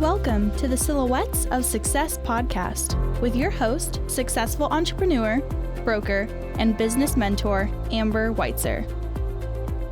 Welcome to the Silhouettes of Success podcast with your host, successful entrepreneur, broker, and business mentor, Amber Weitzer.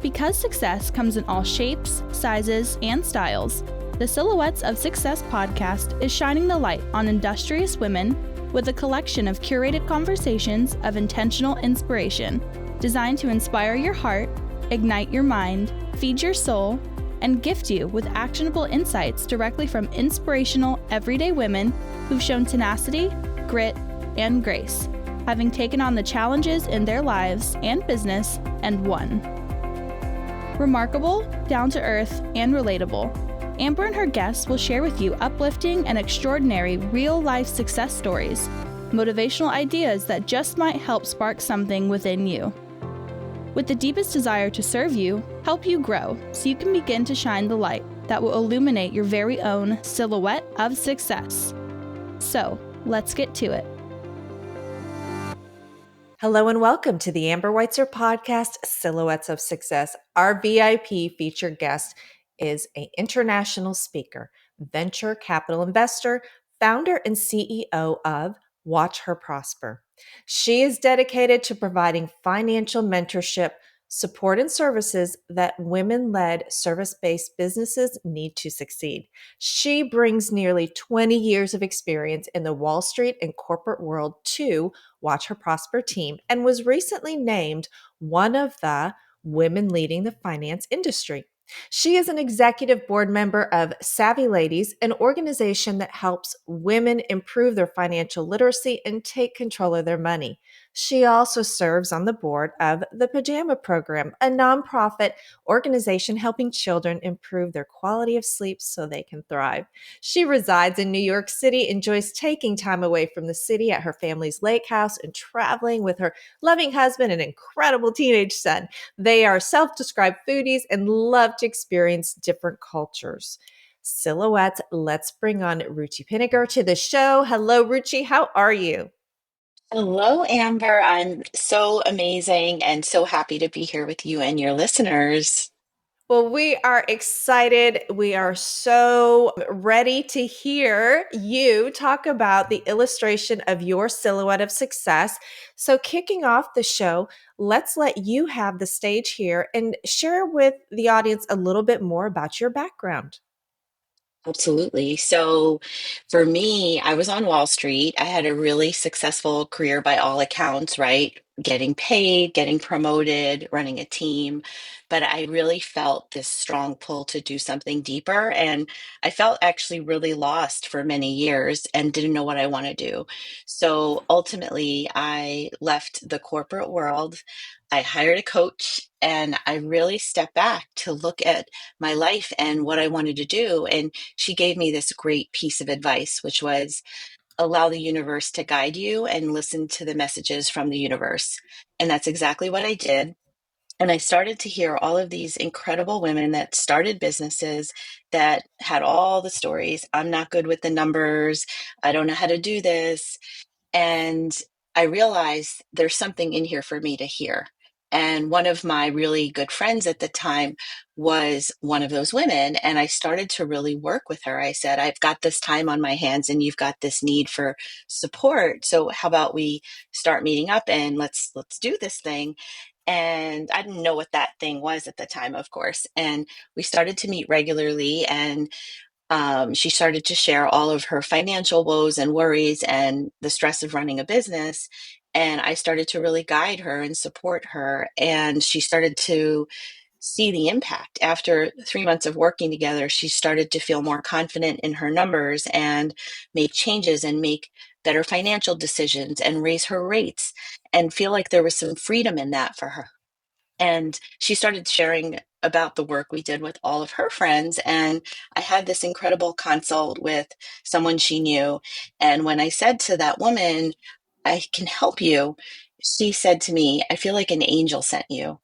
Because success comes in all shapes, sizes, and styles, the Silhouettes of Success podcast is shining the light on industrious women with a collection of curated conversations of intentional inspiration designed to inspire your heart, ignite your mind, feed your soul, and gift you with actionable insights directly from inspirational, everyday women who've shown tenacity, grit, and grace, having taken on the challenges in their lives and business and won. Remarkable, down-to-earth, and relatable, Amber and her guests will share with you uplifting and extraordinary real-life success stories, motivational ideas that just might help spark something within you. With the deepest desire to serve you, help you grow so you can begin to shine the light that will illuminate your very own silhouette of success. So, let's get to it. Hello and welcome to the Amber Weitzer podcast, Silhouettes of Success. Our VIP featured guest is an international speaker, venture capital investor, founder and CEO of Watch Her Prosper. She is dedicated to providing financial mentorship, support, and services that women-led service-based businesses need to succeed. She brings nearly 20 years of experience in the Wall Street and corporate world to Watch Her Prosper team and was recently named one of the women leading the finance industry. She is an executive board member of Savvy Ladies, an organization that helps women improve their financial literacy and take control of their money. She also serves on the board of the Pajama Program, a nonprofit organization helping children improve their quality of sleep so they can thrive. She resides in New York City, enjoys taking time away from the city at her family's lake house and traveling with her loving husband and incredible teenage son. They are self-described foodies and love to experience different cultures. Silhouettes, let's bring on Ruchi Pinniger to the show. Hello, Ruchi. How are you? Hello, Amber. I'm so amazing and so happy to be here with you and your listeners. Well, we are excited. We are so ready to hear you talk about the illustration of your silhouette of success. So, kicking off the show, let's let you have the stage here and share with the audience a little bit more about your background. Absolutely. So for me, I was on Wall Street. I had a really successful career by all accounts, right? Getting paid, getting promoted, running a team. But I really felt this strong pull to do something deeper. And I felt actually really lost for many years and didn't know what I want to do. So ultimately, I left the corporate world. I hired a coach and I really stepped back to look at my life and what I wanted to do. And she gave me this great piece of advice, which was allow the universe to guide you and listen to the messages from the universe. And that's exactly what I did. And I started to hear all of these incredible women that started businesses that had all the stories. I'm not good with the numbers. I don't know how to do this. And I realized there's something in here for me to hear. And one of my really good friends at the time was one of those women. And I started to really work with her. I said, I've got this time on my hands and you've got this need for support. So how about we start meeting up and let's do this thing. And I didn't know what that thing was at the time, of course. And we started to meet regularly and she started to share all of her financial woes and worries and the stress of running a business. And I started to really guide her and support her. And she started to see the impact. After 3 months of working together, she started to feel more confident in her numbers and make changes and make better financial decisions and raise her rates and feel like there was some freedom in that for her. And she started sharing about the work we did with all of her friends. And I had this incredible consult with someone she knew. And when I said to that woman, I can help you, she said to me, I feel like an angel sent you.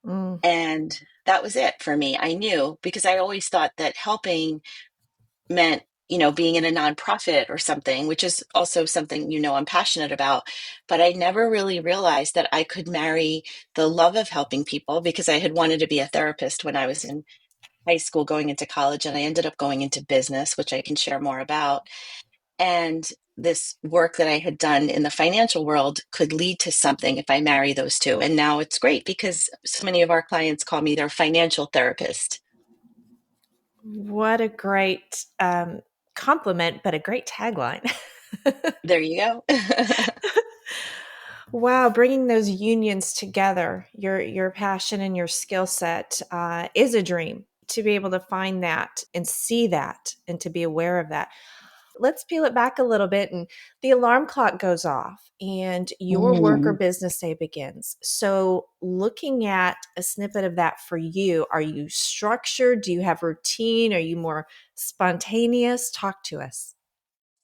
Mm. And that was it for me. I knew because I always thought that helping meant, being in a nonprofit or something, which is also something, I'm passionate about. But I never really realized that I could marry the love of helping people because I had wanted to be a therapist when I was in high school going into college, and I ended up going into business, which I can share more about. And this work that I had done in the financial world could lead to something if I marry those two. And now it's great because so many of our clients call me their financial therapist. What a great compliment, but a great tagline. There you go. Wow, bringing those unions together, your passion and your skill set is a dream. To be able to find that and see that and to be aware of that. Let's peel it back a little bit, and the alarm clock goes off and your work or Mm. business day begins. So looking at a snippet of that for you, are you structured? Do you have routine? Are you more spontaneous? Talk to us.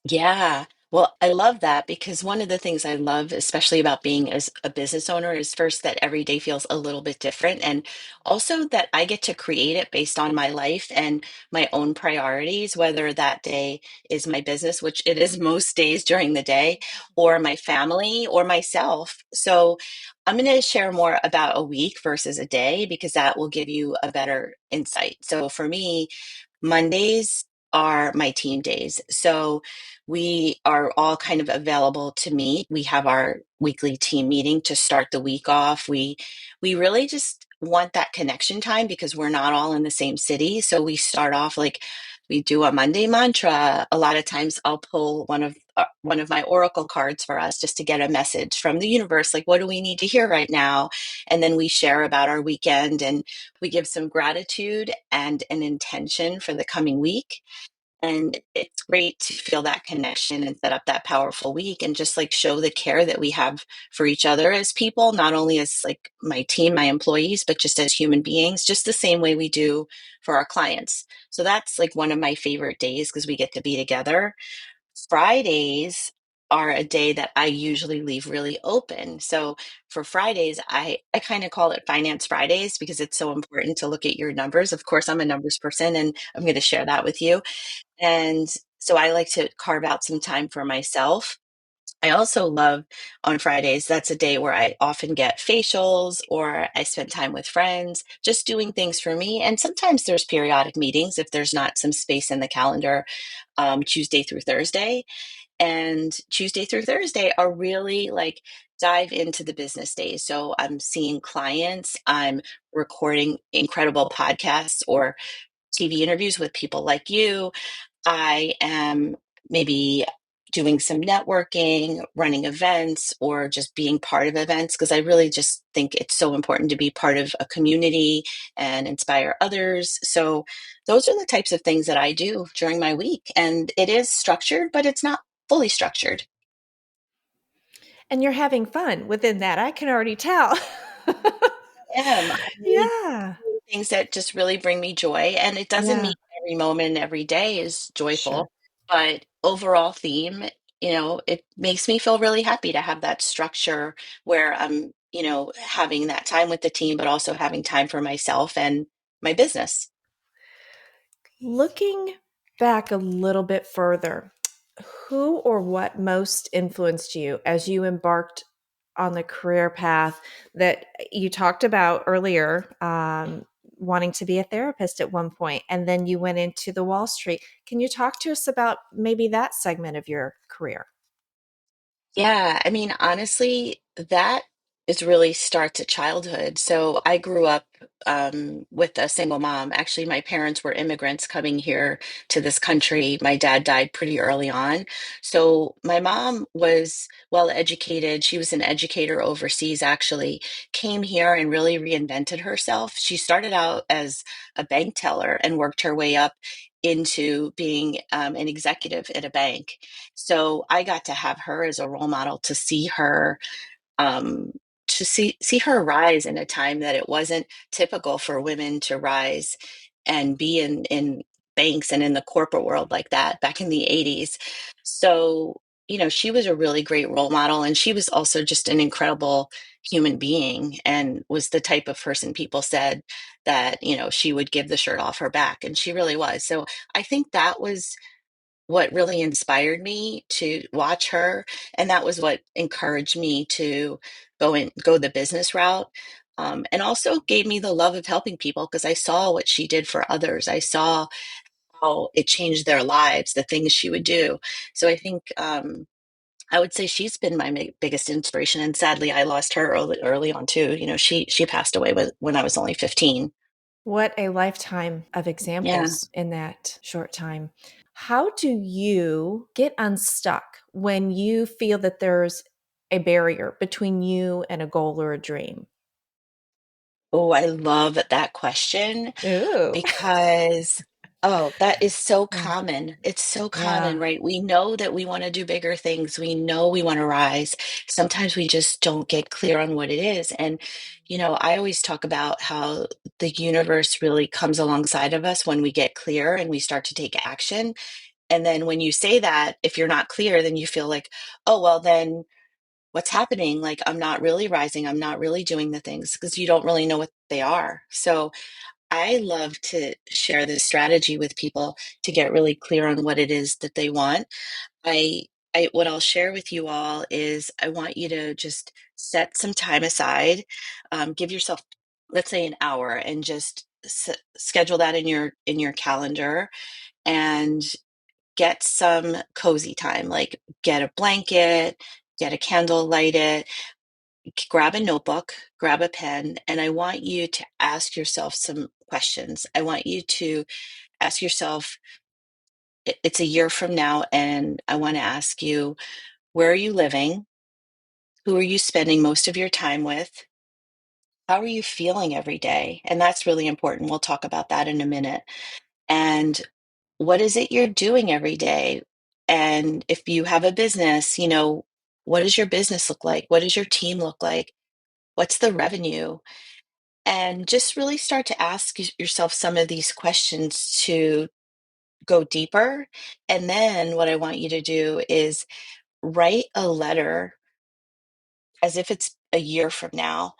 Yeah. Well, I love that because one of the things I love, especially about being as a business owner, is first that every day feels a little bit different. And also that I get to create it based on my life and my own priorities, whether that day is my business, which it is most days during the day, or my family or myself. So I'm going to share more about a week versus a day because that will give you a better insight. So for me, Mondays are my team days. So we are all kind of available to meet. We have our weekly team meeting to start the week off. We really just want that connection time because we're not all in the same city. So we start off like we do a Monday mantra. A lot of times I'll pull one of my oracle cards for us just to get a message from the universe like what do we need to hear right now? And then we share about our weekend and we give some gratitude and an intention for the coming week. And it's great to feel that connection and set up that powerful week and just like show the care that we have for each other as people, not only as like my team, my employees, but just as human beings, just the same way we do for our clients. So that's like one of my favorite days because we get to be together. Fridays are a day that I usually leave really open. So for Fridays, I kind of call it Finance Fridays because it's so important to look at your numbers. Of course, I'm a numbers person and I'm going to share that with you. And so I like to carve out some time for myself. I also love on Fridays, that's a day where I often get facials or I spend time with friends, just doing things for me. And sometimes there's periodic meetings if there's not some space in the calendar, Tuesday through Thursday. And Tuesday through Thursday are really like dive into the business days. So I'm seeing clients, I'm recording incredible podcasts or TV interviews with people like you. I am maybe doing some networking, running events, or just being part of events because I really just think it's so important to be part of a community and inspire others. So, those are the types of things that I do during my week. And it is structured, but it's not fully structured. And you're having fun within that. I can already tell. I really Yeah. do things that just really bring me joy. And it doesn't mean Yeah. every moment, every day is Sure. joyful, but overall theme, it makes me feel really happy to have that structure where I'm, having that time with the team, but also having time for myself and my business. Looking back a little bit further, who or what most influenced you as you embarked on the career path that you talked about earlier, wanting to be a therapist at one point, and then you went into the Wall Street? Can you talk to us about maybe that segment of your career? Yeah, I mean, honestly, that is really starts at childhood. So I grew up with a single mom. Actually, my parents were immigrants coming here to this country. My dad died pretty early on. So my mom was well educated. She was an educator overseas, actually, came here and really reinvented herself. She started out as a bank teller and worked her way up into being an executive at a bank. So I got to have her as a role model to see her um, see her rise in a time that it wasn't typical for women to rise and be in banks and in the corporate world like that back in the 80s. So, she was a really great role model and she was also just an incredible human being and was the type of person people said that, she would give the shirt off her back and she really was. So, I think that was what really inspired me to watch her, and that was what encouraged me to go the business route. And also gave me the love of helping people because I saw what she did for others. I saw how it changed their lives, the things she would do. So I think I would say she's been my biggest inspiration. And sadly, I lost her early on too. She passed away when I was only 15. What a lifetime of Yeah. examples in that short time. How do you get unstuck when you feel that there's a barrier between you and a goal or a dream? Oh, I love that question Ooh. because, oh, that is so Yeah. common. It's so common, Yeah. right? We know that we want to do bigger things. We know we want to rise. Sometimes we just don't get clear on what it is. And, I always talk about how the universe really comes alongside of us when we get clear and we start to take action. And then when you say that, if you're not clear, then you feel like, oh, well, then what's happening? Like, I'm not really rising. I'm not really doing the things because you don't really know what they are. So I love to share this strategy with people to get really clear on what it is that they want. I, what I'll share with you all is I want you to just set some time aside, give yourself, let's say, an hour, and just schedule that in your calendar, and get some cozy time. Like, get a blanket, get a candle, light it, grab a notebook, grab a pen, and I want you to ask yourself some questions. I want you to ask yourself, it's a year from now, and I want to ask you, where are you living? Who are you spending most of your time with? How are you feeling every day? And that's really important. We'll talk about that in a minute. And what is it you're doing every day? And if you have a business, what does your business look like? What does your team look like? What's the revenue? And just really start to ask yourself some of these questions to go deeper. And then what I want you to do is write a letter as if it's a year from now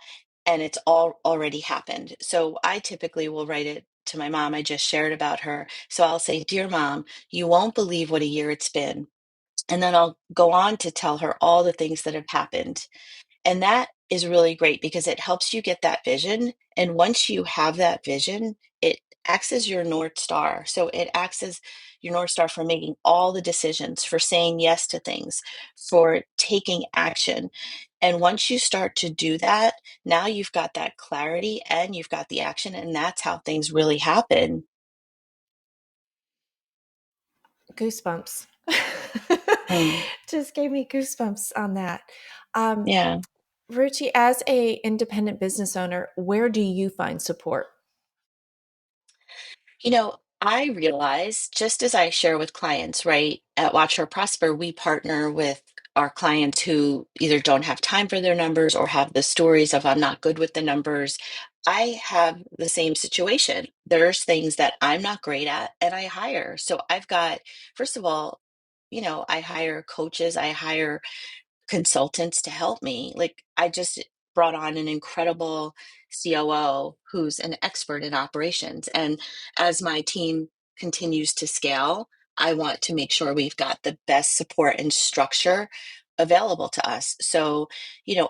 and it's all already happened. So I typically will write it to my mom. I just shared about her. So I'll say, "Dear mom, you won't believe what a year it's been." And then I'll go on to tell her all the things that have happened. And that is really great because it helps you get that vision. And once you have that vision, it acts as your North Star. So it acts as your North Star for making all the decisions, for saying yes to things, for taking action. And once you start to do that, now you've got that clarity and you've got the action. And that's how things really happen. Goosebumps. Mm, Just gave me goosebumps on that. Um, yeah. Ruchi, as a independent business owner, where do you find support? I realize just as I share with clients, right, at Watch Her Prosper, we partner with our clients who either don't have time for their numbers or have the stories of, I'm not good with the numbers. I have the same situation. There's things that I'm not great at and I hire. So I've got, first of all, I hire coaches, I hire consultants to help me. Like, I just brought on an incredible COO who's an expert in operations. And as my team continues to scale, I want to make sure we've got the best support and structure available to us. So,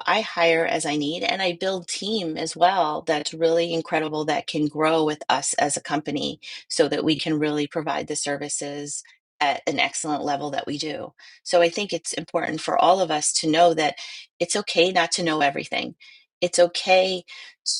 I hire as I need, and I build team as well that's really incredible, that can grow with us as a company so that we can really provide the services at an excellent level that we do. So I think it's important for all of us to know that it's okay not to know everything. It's okay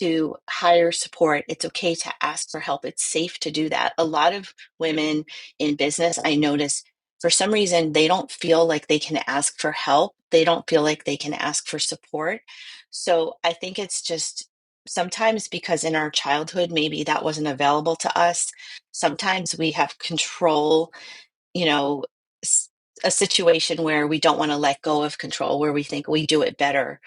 to hire support. It's okay to ask for help. It's safe to do that. A lot of women in business, I notice, for some reason, they don't feel like they can ask for help. They don't feel like they can ask for support. So I think it's just sometimes because in our childhood, maybe that wasn't available to us. Sometimes we have control, you know, a situation where we don't want to let go of control, where we think we do it better.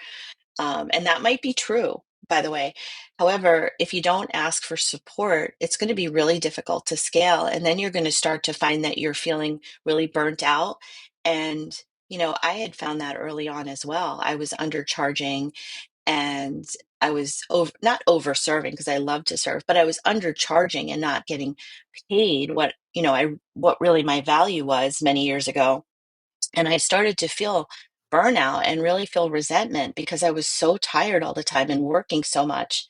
And that might be true, by the way. However, if you don't ask for support, it's going to be really difficult to scale. And then you're going to start to find that you're feeling really burnt out. And, I had found that early on as well. I was undercharging, and I was not over serving because I love to serve, but I was undercharging and not getting paid what really my value was many years ago. And I started to feel burnout and really feel resentment because I was so tired all the time and working so much.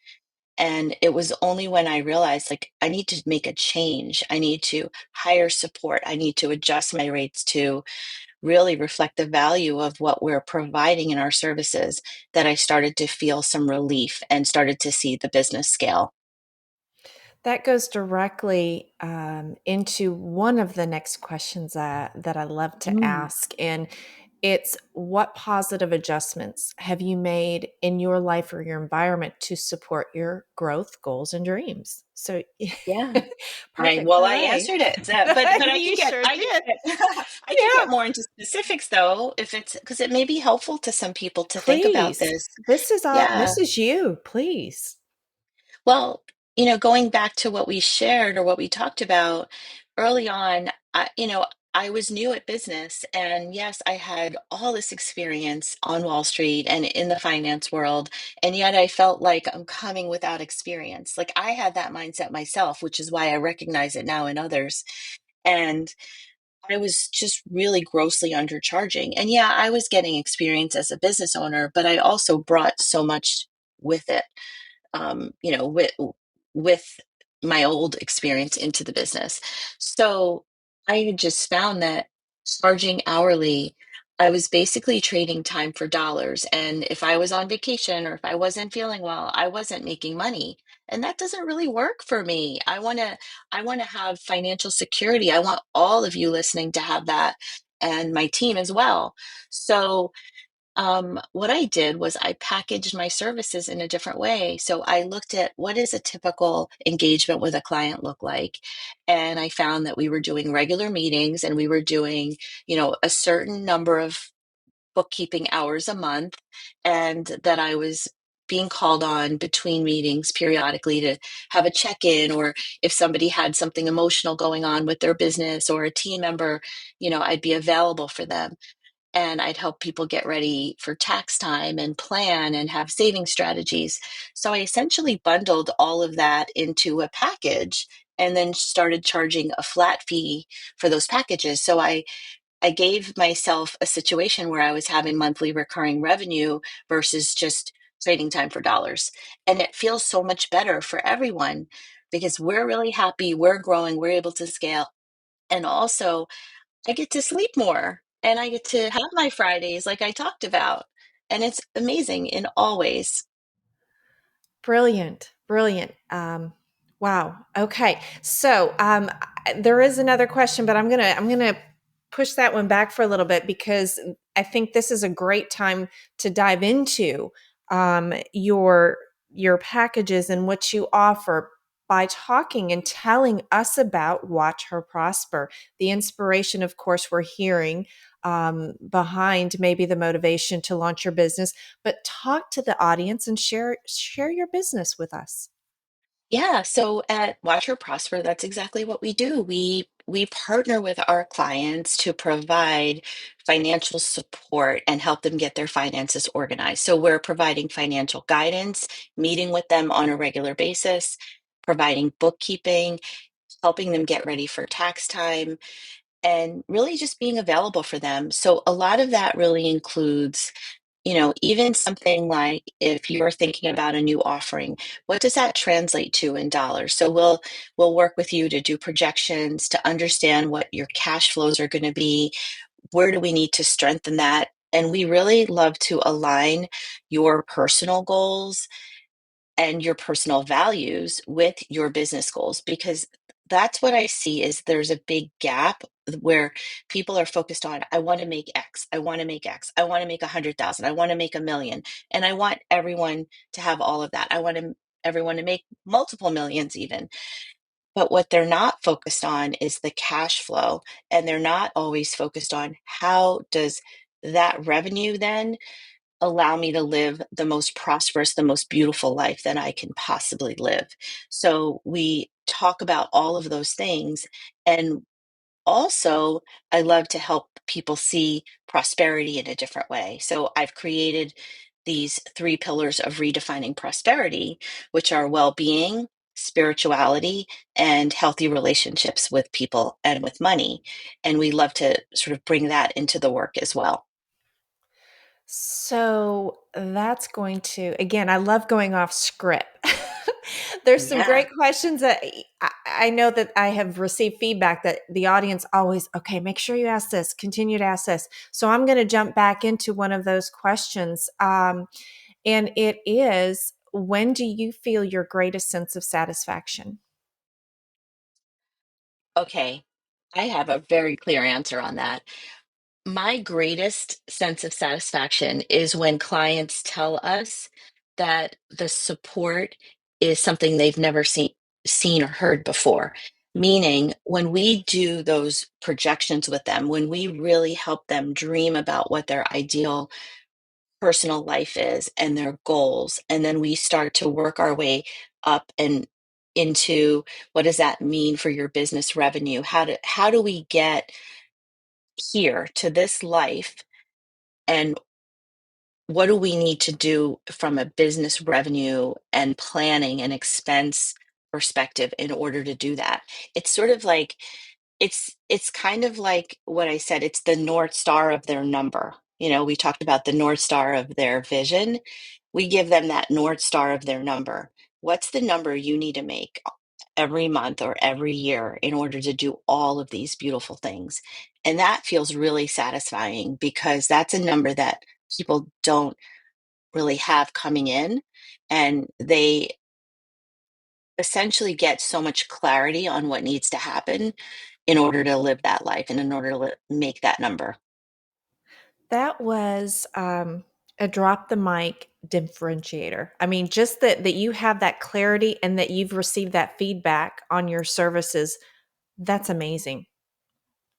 And it was only when I realized, like, I need to make a change. I need to hire support. I need to adjust my rates to really reflect the value of what we're providing in our services, that I started to feel some relief and started to see the business scale. That goes directly into one of the next questions that I love to Mm. ask. And it's, what positive adjustments have you made in your life or your environment to support your growth, goals, and dreams? So, Yeah. perfect Well, I play. answered it. But I can You get sure did. I can Yeah, get more into specifics though, if it's because it may be helpful to some people to think about please. this. This is all. Yeah. This is you. Please. Well, going back to what we shared or what we talked about early on, I was new at business. And yes, I had all this experience on Wall Street and in the finance world. And yet I felt like I'm coming without experience. Like I had that mindset myself, which is why I recognize it now in others. And I was just really grossly undercharging. And yeah, I was getting experience as a business owner, but I also brought so much with it, with my old experience into the business. So I had just found that charging hourly, I was basically trading time for dollars. And if I was on vacation or if I wasn't feeling well, I wasn't making money. And that doesn't really work for me. I want to have financial security. I want all of you listening to have that, and my team as well. So what I did was I packaged my services in a different way. So I looked at, what does a typical engagement with a client look like? And I found that we were doing regular meetings and we were doing, a certain number of bookkeeping hours a month, and that I was being called on between meetings periodically to have a check-in, or if somebody had something emotional going on with their business or a team member, I'd be available for them, and I'd help people get ready for tax time and plan and have saving strategies. So I essentially bundled all of that into a package and then started charging a flat fee for those packages. So I gave myself a situation where I was having monthly recurring revenue versus just trading time for dollars. And it feels so much better for everyone because we're really happy, we're growing, we're able to scale. And also, I get to sleep more and I get to have my Fridays like I talked about. And it's amazing in all ways. Brilliant, brilliant. Wow. Okay. So there is another question, but I'm gonna push that one back for a little bit because I think this is a great time to dive into your packages and what you offer by talking and telling us about Watch Her Prosper. The inspiration, of course, we're hearing behind maybe the motivation to launch your business, but talk to the audience and share your business with us. Yeah, so at Watch Her Prosper, that's exactly what we do. We partner with our clients to provide financial support and help them get their finances organized. So we're providing financial guidance, meeting with them on a regular basis, providing bookkeeping, helping them get ready for tax time, and really just being available for them. So a lot of that really includes, even something like, if you're thinking about a new offering, what does that translate to in dollars? So we'll work with you to do projections, to understand what your cash flows are going to be. Where do we need to strengthen that? And we really love to align your personal goals and your personal values with your business goals, because that's what I see is there's a big gap where people are focused on, I want to make X, I want to make X, I want to make 100,000, I want to make 1 million, and I want everyone to have all of that. I want everyone to make multiple millions even. But what they're not focused on is the cash flow, and they're not always focused on, how does that revenue then allow me to live the most prosperous, the most beautiful life that I can possibly live. So we talk about all of those things. And also, I love to help people see prosperity in a different way. So I've created these 3 pillars of redefining prosperity, which are well being, spirituality, and healthy relationships with people and with money. And we love to sort of bring that into the work as well. So that's going to, again, I love going off script. There's some Yeah. great questions that I know that I have received feedback that the audience always, okay, make sure you ask this, continue to ask this. So I'm going to jump back into one of those questions. And it is, when do you feel your greatest sense of satisfaction? Okay. I have a very clear answer on that. My greatest sense of satisfaction is when clients tell us that the support is something they've never seen or heard before. Meaning, when we do those projections with them, when we really help them dream about what their ideal personal life is and their goals, and then we start to work our way up and into what does that mean for your business revenue? How do we get here to this life, and what do we need to do from a business revenue and planning and expense perspective in order to do that? It's sort of like it's kind of like what I said, it's the North Star of their number. We talked about the North Star of their vision. We give them that North Star of their number. What's the number you need to make every month or every year in order to do all of these beautiful things? And that feels really satisfying because that's a number that people don't really have coming in, and they essentially get so much clarity on what needs to happen in order to live that life and in order to make that number. That was a drop the mic differentiator. I mean, just that you have that clarity and that you've received that feedback on your services. That's amazing.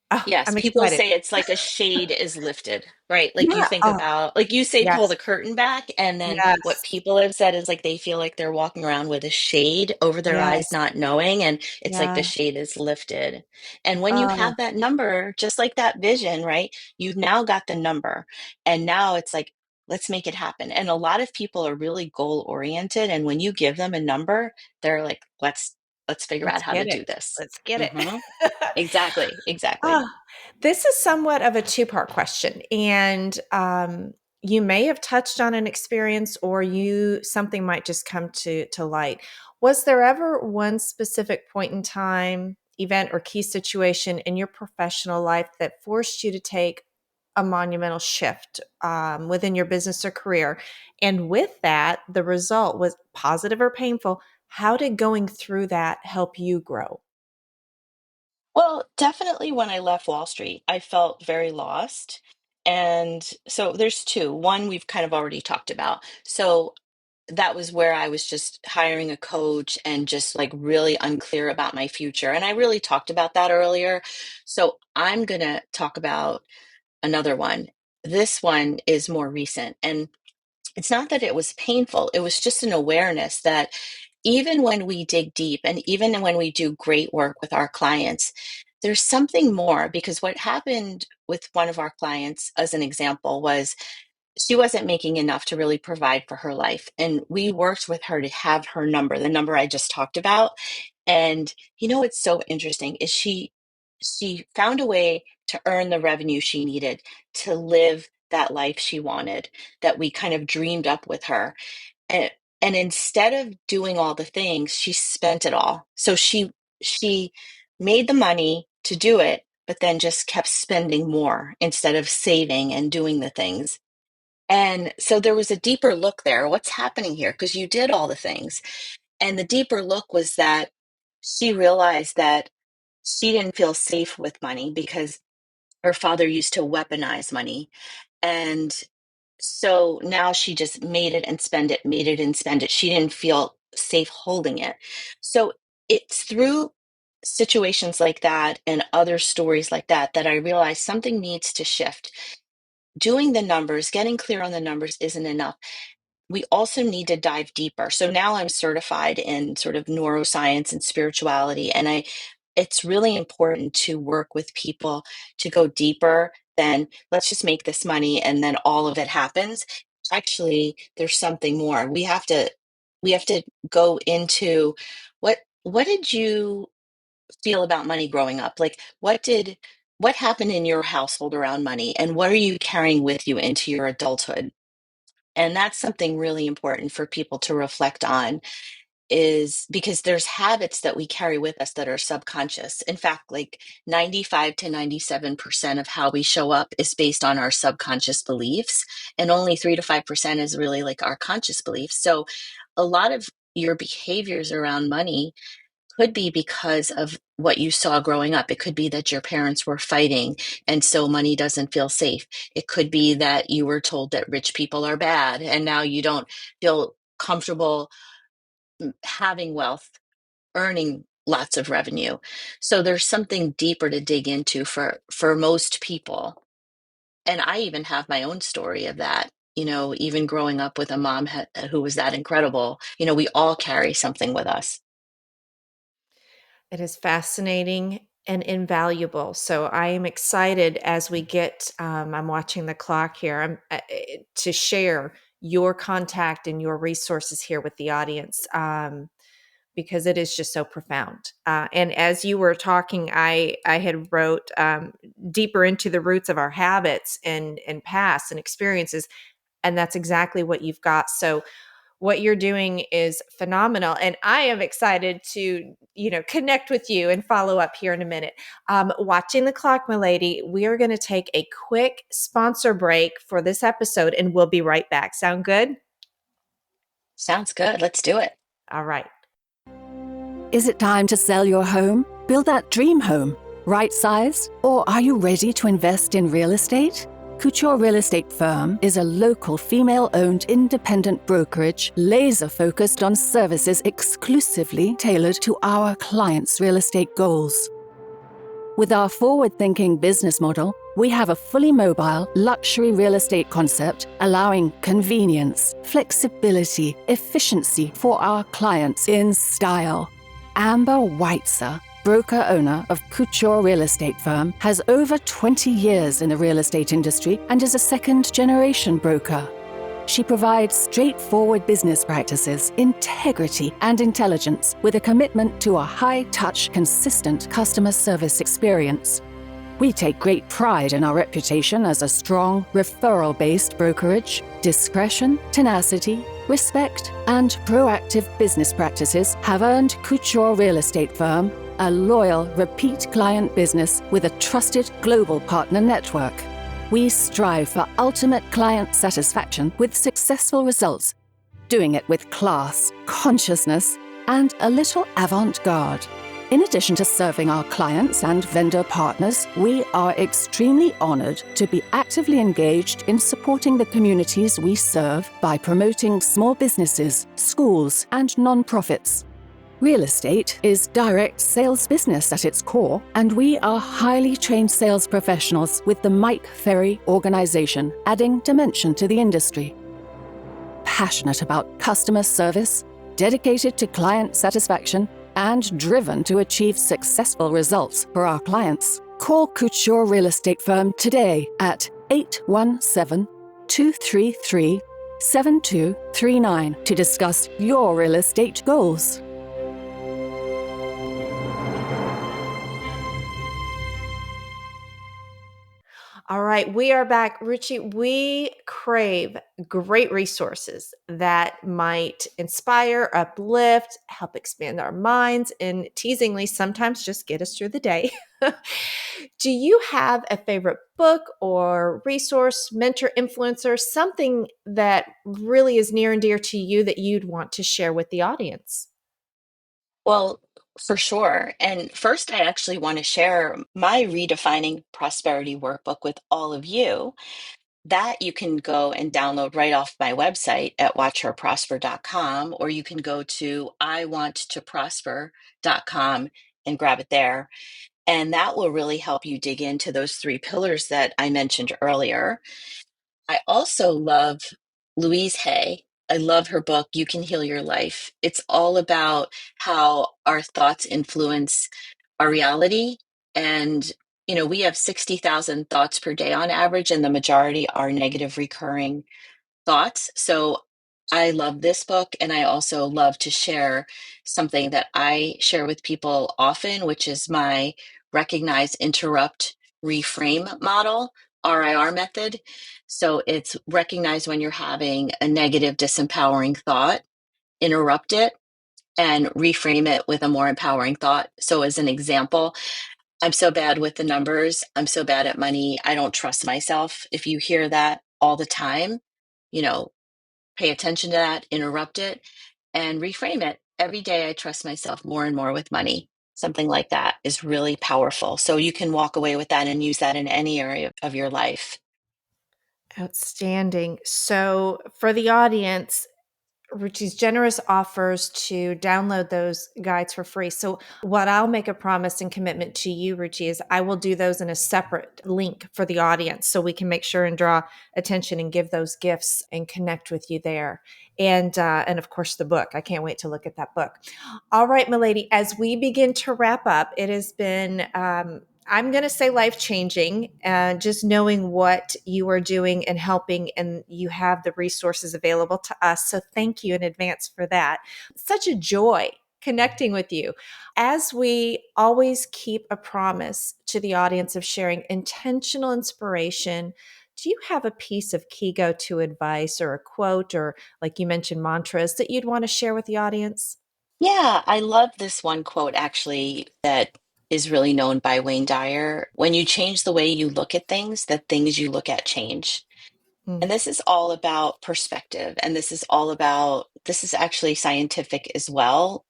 Oh, Yes, I'm people excited. say it's like a shade is lifted, right? Like you Yeah. think Oh, about, like you say, pull yes. the curtain back. And then what Yes. people have said is like they feel like they're walking around with a shade over their eyes, Yes. not knowing. And it's like Yeah. the shade is lifted. And when you Oh, have that number, just like that vision, right? You've now got the number. And now it's like, let's make it happen. And a lot of people are really goal oriented. And when you give them a number, they're like, let's figure out let's how to get it. do this. Let's get it. Hmm. Exactly. Exactly. Ah, this is somewhat of a two-part question, and you may have touched on an experience, or you something might just come to light. Was there ever one specific point in time, event, or key situation in your professional life that forced you to take a monumental shift within your business or career? And with that, the result was positive or painful. How did going through that help you grow? Well, definitely when I left Wall Street, I felt very lost. And so there's two. One we've kind of already talked about. So that was where I was just hiring a coach and just like really unclear about my future. And I really talked about that earlier. So I'm going to talk about another one. This one is more recent. And it's not that it was painful, it was just an awareness that even when we dig deep and even when we do great work with our clients, there's something more. Because what happened with one of our clients, as an example, was she wasn't making enough to really provide for her life. And we worked with her to have her number, the number I just talked about. And what's so interesting is she found a way to earn the revenue she needed to live that life she wanted, that we kind of dreamed up with her. And and instead of doing all the things, she spent it all. So she made the money to do it, but then just kept spending more instead of saving and doing the things. And so there was a deeper look there. What's happening here? Because you did all the things. And the deeper look was that she realized that she didn't feel safe with money because her father used to weaponize money. And so now she just made it and spend it, made it and spend it. She didn't feel safe holding it. So it's through situations like that and other stories like that that I realized something needs to shift. Doing the numbers, getting clear on the numbers isn't enough. We also need to dive deeper. So now I'm certified in sort of neuroscience and spirituality, and it's really important to work with people to go deeper than let's just make this money and then all of it happens. Actually, there's something more. We have to go into what did you feel about money growing up? Like what did what happened in your household around money, and what are you carrying with you into your adulthood? And that's something really important for people to reflect on, is because there's habits that we carry with us that are subconscious. In fact, like 95 to 97% of how we show up is based on our subconscious beliefs, and only 3 to 5% is really like our conscious beliefs. So a lot of your behaviors around money could be because of what you saw growing up. It could be that your parents were fighting, and so money doesn't feel safe. It could be that you were told that rich people are bad, and now you don't feel comfortable having wealth, earning lots of revenue. So there's something deeper to dig into for most people. And I even have my own story of that. Even growing up with a mom who was that incredible, we all carry something with us. It is fascinating and invaluable. So I am excited as we get. I'm watching the clock here. To share your contact and your resources here with the audience, because it is just so profound. And as you were talking, I had wrote deeper into the roots of our habits and past and experiences, and that's exactly what you've got. So what you're doing is phenomenal, and I am excited to connect with you and follow up here in a minute. Watching the clock, my lady, we are going to take a quick sponsor break for this episode, and we'll be right back. Sound good? Sounds good. Let's do it. All right. Is it time to sell your home? Build that dream home? Right size? Or are you ready to invest in real estate? Couture Real Estate Firm is a local female-owned independent brokerage laser-focused on services exclusively tailored to our clients' real estate goals. With our forward-thinking business model, we have a fully mobile, luxury real estate concept allowing convenience, flexibility, efficiency for our clients in style. Amber Weitzer, broker-owner of Couture Real Estate Firm, has over 20 years in the real estate industry and is a second-generation broker. She provides straightforward business practices, integrity, and intelligence with a commitment to a high-touch, consistent customer service experience. We take great pride in our reputation as a strong, referral-based brokerage. Discretion, tenacity, respect, and proactive business practices have earned Couture Real Estate Firm a loyal, repeat client business with a trusted global partner network. We strive for ultimate client satisfaction with successful results, doing it with class, consciousness, and a little avant-garde. In addition to serving our clients and vendor partners, we are extremely honored to be actively engaged in supporting the communities we serve by promoting small businesses, schools, and nonprofits. Real estate is direct sales business at its core, and we are highly trained sales professionals with the Mike Ferry organization, adding dimension to the industry. Passionate about customer service, dedicated to client satisfaction, and driven to achieve successful results for our clients. Call Couture Real Estate Firm today at 817-233-7239 to discuss your real estate goals. All right, we are back. Ruchi, we crave great resources that might inspire, uplift, help expand our minds, and teasingly sometimes just get us through the day. Do you have a favorite book or resource, mentor, influencer, something that really is near and dear to you that you'd want to share with the audience? Well, for sure. And first, I actually want to share my redefining prosperity workbook with all of you. That you can go and download right off my website at watchherprosper.com, or you can go to iwanttoprosper.com and grab it there. And that will really help you dig into those three pillars that I mentioned earlier. I also love Louise Hay. I love her book, You Can Heal Your Life. It's all about how our thoughts influence our reality. And, we have 60,000 thoughts per day on average, and the majority are negative recurring thoughts. So I love this book. And I also love to share something that I share with people often, which is my recognize, interrupt, reframe model, RIR method. So it's recognize when you're having a negative, disempowering thought, interrupt it, and reframe it with a more empowering thought. So as an example, I'm so bad with the numbers. I'm so bad at money. I don't trust myself. If you hear that all the time, you know, pay attention to that, interrupt it, and reframe it. Every day I trust myself more and more with money. Something like that is really powerful. So you can walk away with that and use that in any area of your life. Outstanding. So for the audience, Ruchi's generous offers to download those guides for free. So what I'll make a promise and commitment to you, Ruchi, is I will do those in a separate link for the audience so we can make sure and draw attention and give those gifts and connect with you there. And of course the book. I can't wait to look at that book. All right, milady, as we begin to wrap up, it has been I'm going to say life-changing, just knowing what you are doing and helping, and you have the resources available to us. So thank you in advance for that. Such a joy connecting with you. As we always keep a promise to the audience of sharing intentional inspiration, do you have a piece of key go-to advice or a quote or, like you mentioned, mantras that you'd want to share with the audience? Yeah, I love this one quote actually that is really known by Wayne Dyer. When you change the way you look at things, the things you look at change. Mm. And this is all about perspective. And this is actually scientific as well.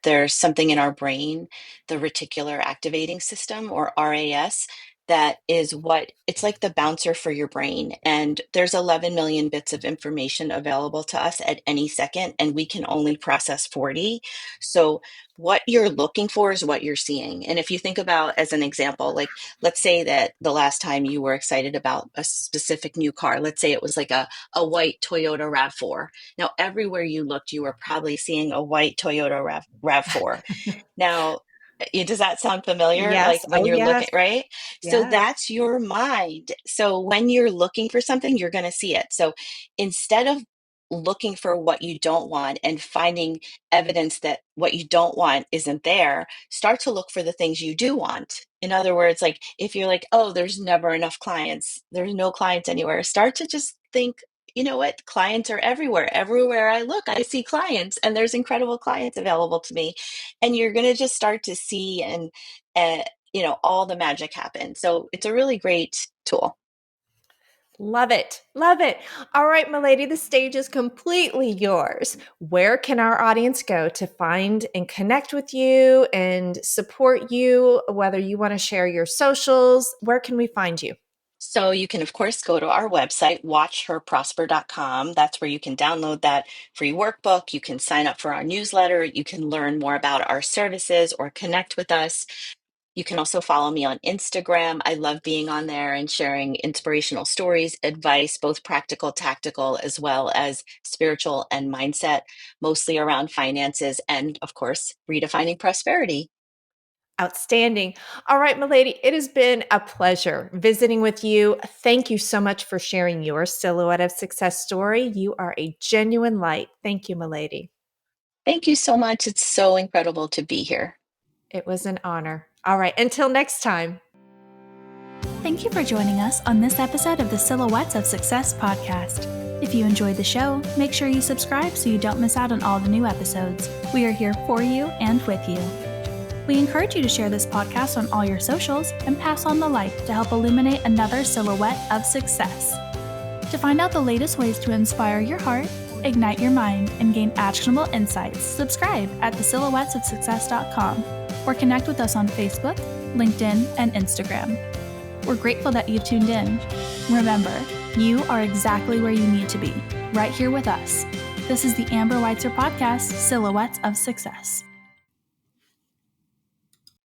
There's something in our brain, the reticular activating system, or RAS, that is it's like the bouncer for your brain. And there's 11 million bits of information available to us at any second, and we can only process 40. So what you're looking for is what you're seeing. And if you think about, as an example, like, let's say that the last time you were excited about a specific new car, let's say it was like a white Toyota RAV4. Now, everywhere you looked, you were probably seeing a white Toyota RAV4. Now, does that sound familiar? Like Yes. when Oh, you're yes. looking, right? So Yes. that's your mind. So when you're looking for something, you're going to see it. So instead of looking for what you don't want and finding evidence that what you don't want isn't there, start to look for the things you do want. In other words, like if you're like, oh, there's never enough clients, there's no clients anywhere, start to just think, you know what? Clients are everywhere. Everywhere I look, I see clients, and there's incredible clients available to me. And you're going to just start to see and all the magic happen. So it's a really great tool. Love it. Love it. All right, milady, the stage is completely yours. Where can our audience go to find and connect with you and support you, whether you want to share your socials? Where can we find you? So you can, of course, go to our website, watchherprosper.com. That's where you can download that free workbook. You can sign up for our newsletter. You can learn more about our services or connect with us. You can also follow me on Instagram. I love being on there and sharing inspirational stories, advice, both practical, tactical, as well as spiritual and mindset, mostly around finances and, of course, redefining prosperity. Outstanding. All right, milady, it has been a pleasure visiting with you. Thank you so much for sharing your Silhouette of Success story. You are a genuine light. Thank you, milady. Thank you so much. It's so incredible to be here. It was an honor. All right, until next time. Thank you for joining us on this episode of the Silhouettes of Success podcast. If you enjoyed the show, make sure you subscribe so you don't miss out on all the new episodes. We are here for you and with you. We encourage you to share this podcast on all your socials and pass on the light to help illuminate another silhouette of success. To find out the latest ways to inspire your heart, ignite your mind, and gain actionable insights, subscribe at thesilhouettesofsuccess.com or connect with us on Facebook, LinkedIn, and Instagram. We're grateful that you tuned in. Remember, you are exactly where you need to be, right here with us. This is the Amber Weitzer podcast, Silhouettes of Success.